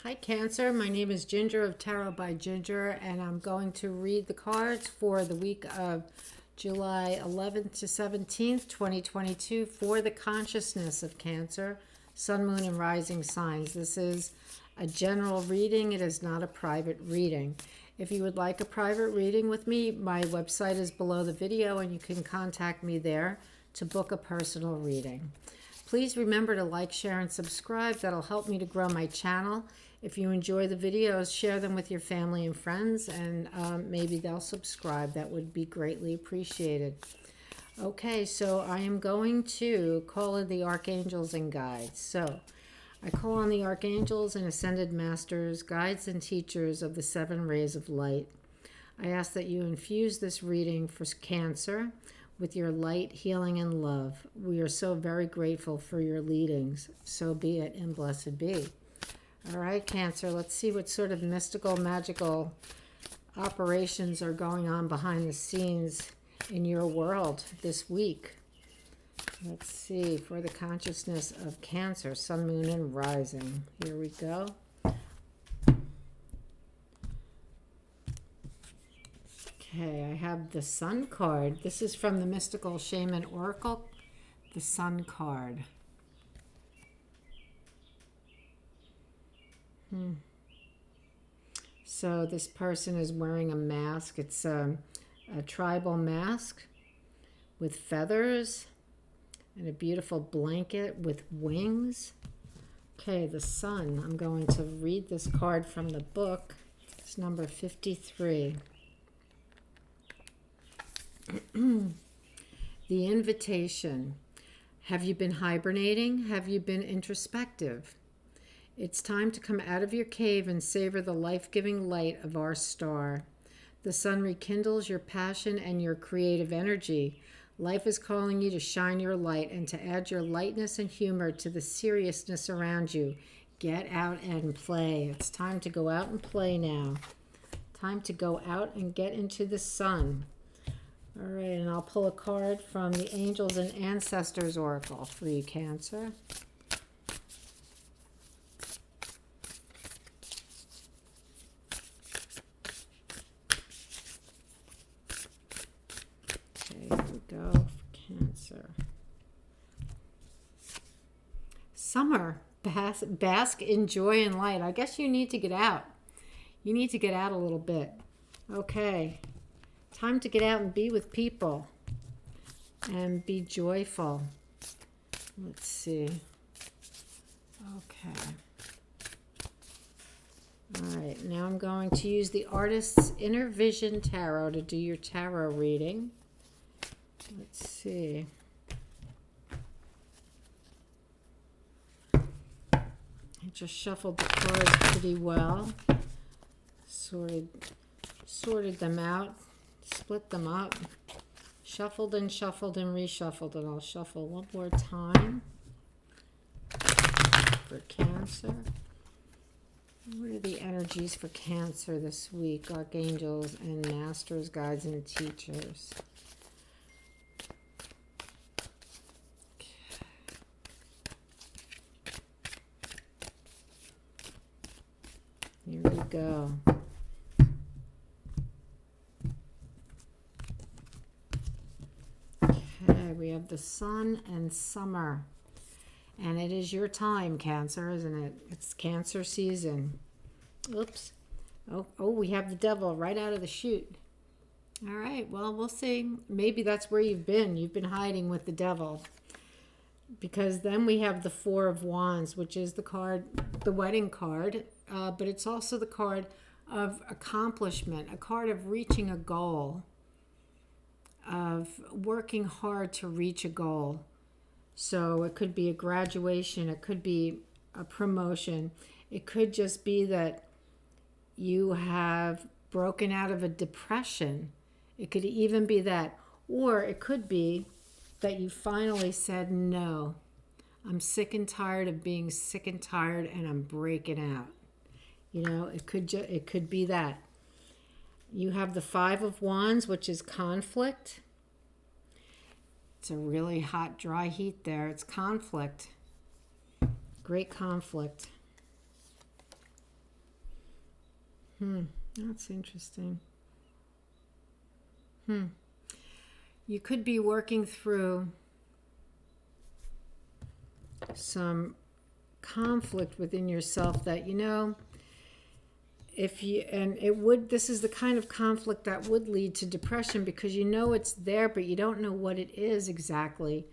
Hi Cancer, my name is Ginger of Tarot by Ginger, and I'm going to read the cards for the week of July 11th to 17th, 2022 for the consciousness of Cancer, Sun, Moon, and Rising signs. This is a general reading. It is not a private reading. If you would like a private reading with me, my website is below the video and you can contact me there to book a personal reading. Please remember to like, share, and subscribe. That'll help me to grow my channel. If you enjoy the videos, share them with your family and friends, and maybe they'll subscribe. That would be greatly appreciated. Okay, so I am going to call in the archangels and guides. So I call on the archangels and ascended masters, guides and teachers of the 7 rays of light. I ask that you infuse this reading for Cancer with your light, healing, and love. We are so very grateful for your leadings. So be it, and blessed be. All right, Cancer, let's see what sort of mystical, magical operations are going on behind the scenes in your world this week. Let's see, for the consciousness of Cancer, Sun, Moon, and Rising. Here we go. Okay, I have the Sun card. This is from the Mystical Shaman Oracle, the Sun card. So this person is wearing a mask. It's a tribal mask with feathers and a beautiful blanket with wings. Okay, the Sun. I'm going to read this card from the book. It's number 53. The invitation. Have you been hibernating? Have you been introspective? It's time to come out of your cave and savor the life-giving light of our star. The sun rekindles your passion and your creative energy. Life is calling you to shine your light and to add your lightness and humor to the seriousness around you. Get out and play. It's time to go out and play now. Time to go out and get into the sun. All right, and I'll pull a card from the Angels and Ancestors Oracle for you, Cancer. Okay, here we go for Cancer. Summer. Bask in joy and light. I guess you need to get out. You need to get out a little bit. Okay. Time to get out and be with people and be joyful. Let's see. Okay. All right. Now I'm going to use the Artist's Inner Vision Tarot to do your tarot reading. Let's see. I just shuffled the cards pretty well. Sorted them out. Split them up, shuffled and reshuffled, and I'll shuffle one more time for Cancer. What are the energies for Cancer this week? Archangels and masters, guides, and teachers. Here we go. We have the sun and summer, and it is your time, Cancer, isn't it? It's Cancer season. Oops. Oh, we have the devil right out of the chute. All right, well, we'll see. Maybe that's where you've been. You've been hiding with the devil, because then we have the 4 of Wands, which is the card, the wedding card, but it's also the card of accomplishment, a card of reaching a goal, of working hard to reach a goal. So it could be a graduation, it could be a promotion, it could just be that you have broken out of a depression. It could even be that, or it could be that you finally said, no, I'm sick and tired of being sick and tired, and I'm breaking out. You know, it could be that. You have the 5 of Wands, which is conflict. It's a really hot, dry heat there. It's conflict. Great conflict. That's interesting. You could be working through some conflict within yourself that, if you, and it would, this is the kind of conflict that would lead to depression, because it's there, but you don't know what it is exactly.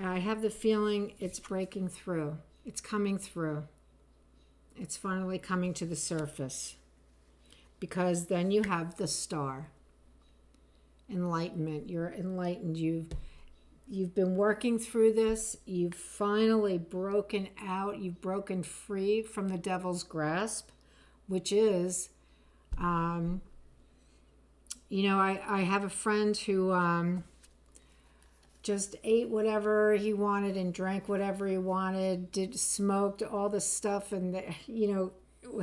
I have the feeling it's breaking through. It's coming through. It's finally coming to the surface, because then you have the star. Enlightenment. You're enlightened. You've been working through this. You've finally broken out. You've broken free from the devil's grasp, which is, I have a friend who just ate whatever he wanted and drank whatever he wanted, smoked all this stuff, and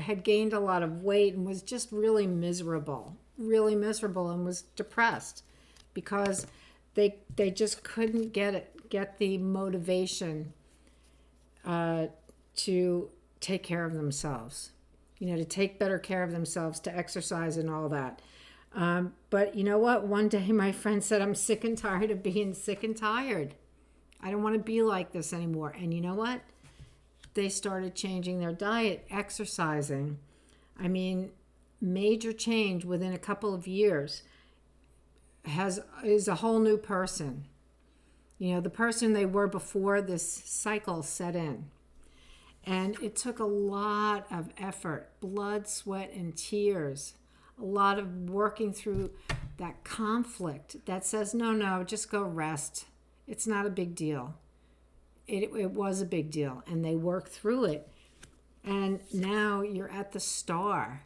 had gained a lot of weight and was just really miserable, and was depressed because they just couldn't get the motivation to take care of themselves, to take better care of themselves, to exercise and all that. But you know what? One day my friend said, I'm sick and tired of being sick and tired. I don't want to be like this anymore. And you know what? They started changing their diet, exercising. I mean, major change within a couple of years. Is a whole new person. The person they were before this cycle set in. And it took a lot of effort, blood, sweat, and tears. A lot of working through that conflict that says, no, just go rest. It's not a big deal. It was a big deal. And they worked through it. And now you're at the star,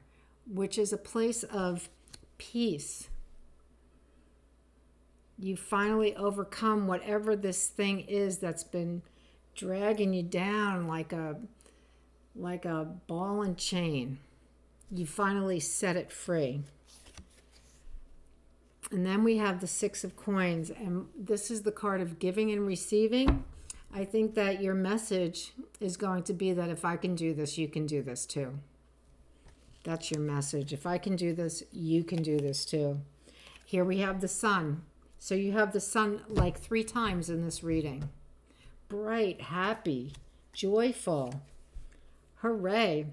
which is a place of peace. You finally overcome whatever this thing is that's been dragging you down like a ball and chain. You finally set it free. And then we have the Six of Coins, and this is the card of giving and receiving. I think that your message is going to be that if I can do this, you can do this too. That's your message. If I can do this, you can do this too. Here we have the Sun. So you have the Sun like 3 times in this reading. Bright, happy, joyful. Hooray.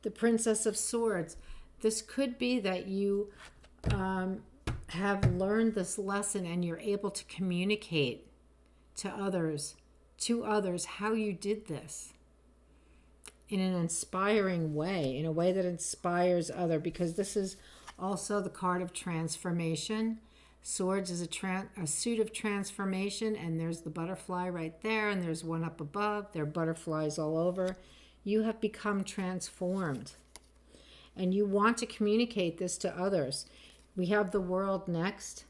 The Princess of Swords. This could be that you have learned this lesson and you're able to communicate to others how you did this in an inspiring way, in a way that inspires others, because this is also the card of transformation. Swords is a suit of transformation, and there's the butterfly right there, and there's one up above. There are butterflies all over. You have become transformed, and you want to communicate this to others. We have the World next.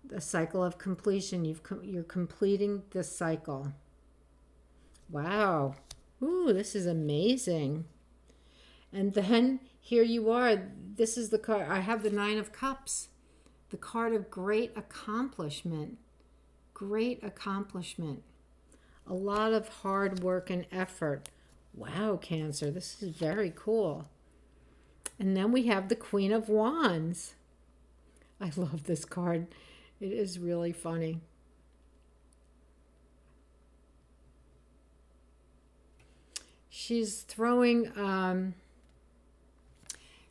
The cycle of completion. You're completing this cycle. Wow. Ooh, this is amazing. And then here you are. This is the card. I have the Nine of Cups. The card of great accomplishment. Great accomplishment. A lot of hard work and effort. Wow, Cancer, this is very cool. And then we have the Queen of Wands. I love this card. It is really funny. She's throwing,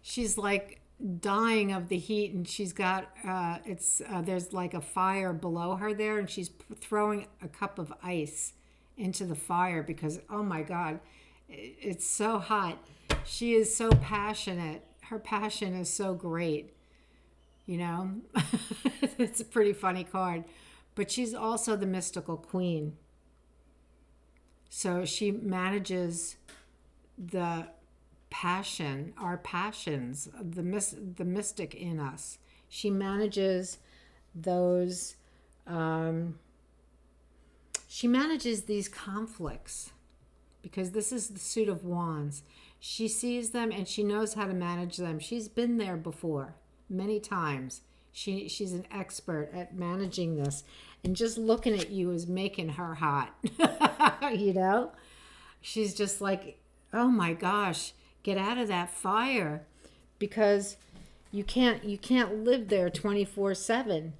she's like dying of the heat, and she's got, there's like a fire below her there, and she's throwing a cup of ice into the fire because, oh my God, it's so hot. She is so passionate. Her passion is so great. It's a pretty funny card. But she's also the mystical queen. So she manages the passion, our passions, the mystic in us. She manages those, she manages these conflicts, because this is the suit of wands. She sees them and she knows how to manage them. She's been there before many times. She's an expert at managing this, and just looking at you is making her hot. She's just like, oh my gosh, Get out of that fire, because you can't live there 24/7.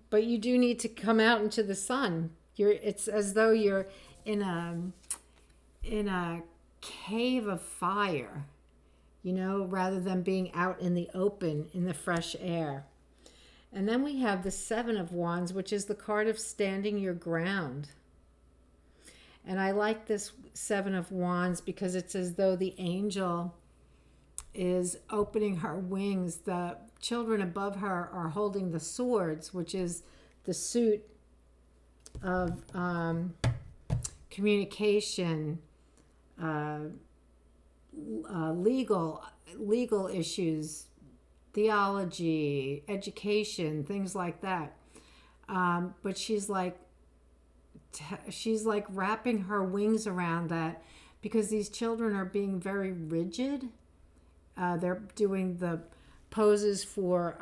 But you do need to come out into the sun. It's as though you're in a cave of fire, rather than being out in the open, in the fresh air. And then we have the Seven of Wands, which is the card of standing your ground. And I like this Seven of Wands because it's as though the angel is opening her wings. The children above her are holding the swords, which is the suit of communication, legal issues, theology, education, things like that. But she's like wrapping her wings around that, because these children are being very rigid. They're doing the poses for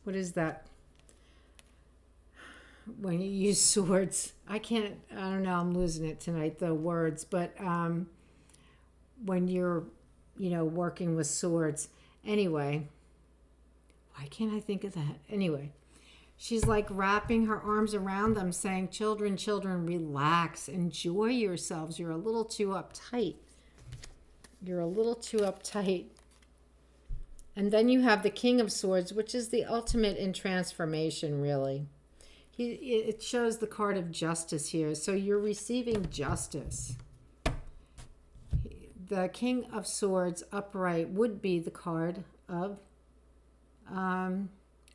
what is that? When you use swords, I don't know, I'm losing it tonight, the words, but when you're, working with swords. Anyway, why can't I think of that? Anyway, she's like wrapping her arms around them, saying, children, relax, enjoy yourselves. You're a little too uptight. And then you have the King of Swords, which is the ultimate in transformation, really. It shows the card of justice here. So you're receiving justice. The King of Swords upright would be the card of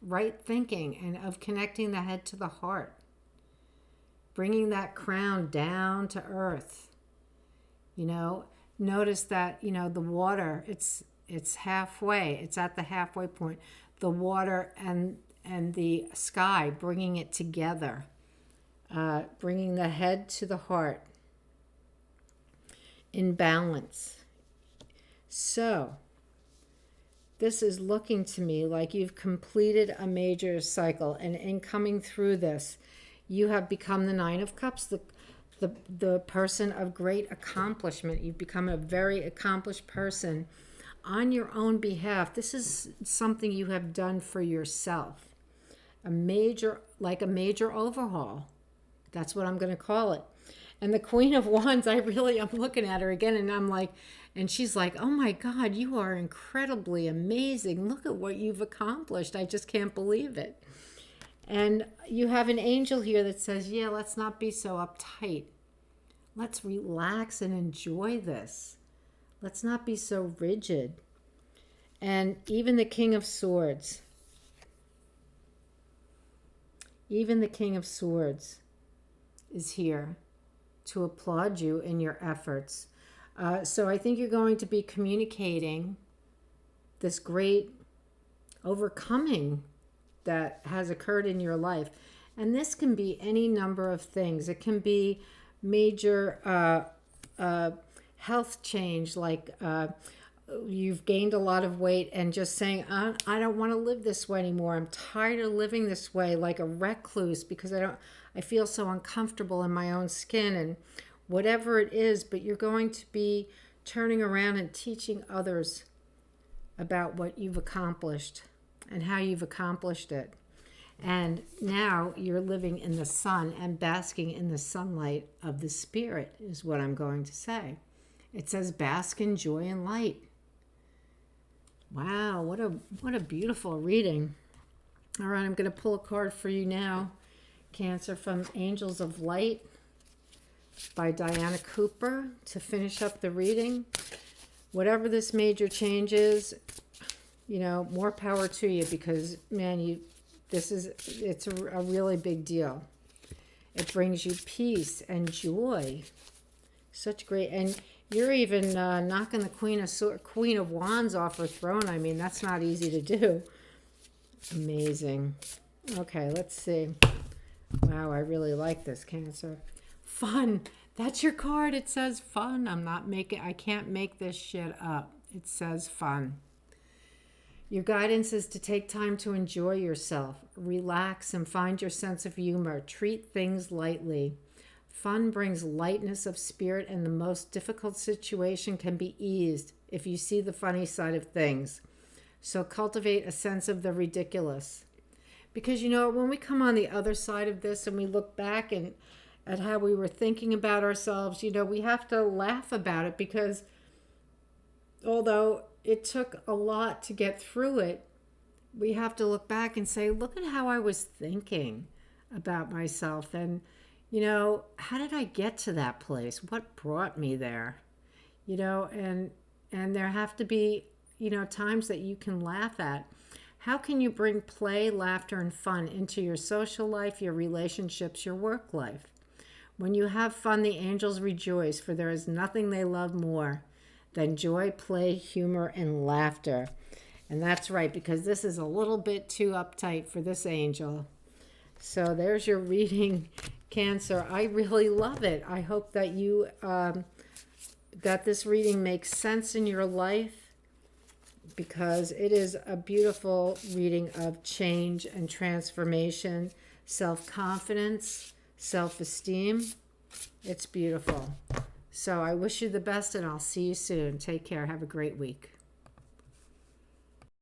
right thinking and of connecting the head to the heart. Bringing that crown down to earth. Notice that, the water, it's halfway. It's at the halfway point. The water and the sky, bringing it together, bringing the head to the heart in balance. So this is looking to me like you've completed a major cycle, and in coming through this, you have become the Nine of Cups, the person of great accomplishment. You've become a very accomplished person on your own behalf. This is something you have done for yourself. A major overhaul. That's what I'm going to call it. And the Queen of Wands, I'm looking at her again, and she's like, oh my God, you are incredibly amazing. Look at what you've accomplished. I just can't believe it. And you have an angel here that says, yeah, let's not be so uptight. Let's relax and enjoy this. Let's not be so rigid. And even the King of Swords, is here to applaud you in your efforts. So I think you're going to be communicating this great overcoming that has occurred in your life. And this can be any number of things. It can be major health change, like you've gained a lot of weight and just saying, I don't want to live this way anymore. I'm tired of living this way like a recluse, because I feel so uncomfortable in my own skin, and whatever it is. But you're going to be turning around and teaching others about what you've accomplished and how you've accomplished it. And now you're living in the sun and basking in the sunlight of the Spirit, is what I'm going to say. It says bask in joy and light. Wow, what a beautiful reading. All right, I'm going to pull a card for you now, Cancer, from Angels of Light by Diana Cooper, to finish up the reading. Whatever this major change is, more power to you, because, man, it's a really big deal. It brings you peace and joy. Such great, and you're even knocking the Queen of Wands off her throne. I mean, that's not easy to do. Amazing. Okay, let's see. Wow, I really like this, Cancer. Fun. That's your card. It says fun. I can't make this shit up. It says fun. Your guidance is to take time to enjoy yourself, relax, and find your sense of humor. Treat things lightly. Fun brings lightness of spirit, and the most difficult situation can be eased if you see the funny side of things. So cultivate a sense of the ridiculous. Because, when we come on the other side of this and we look back and at how we were thinking about ourselves, we have to laugh about it, because although it took a lot to get through it, we have to look back and say, look at how I was thinking about myself. And, how did I get to that place? What brought me there? And there have to be, times that you can laugh at. How can you bring play, laughter, and fun into your social life, your relationships, your work life? When you have fun, the angels rejoice, for there is nothing they love more than joy, play, humor, and laughter. And that's right, because this is a little bit too uptight for this angel. So there's your reading, Cancer. I really love it. I hope that you that this reading makes sense in your life, because it is a beautiful reading of change and transformation, self-confidence, self-esteem. It's beautiful. So I wish you the best, and I'll see you soon. Take care. Have a great week.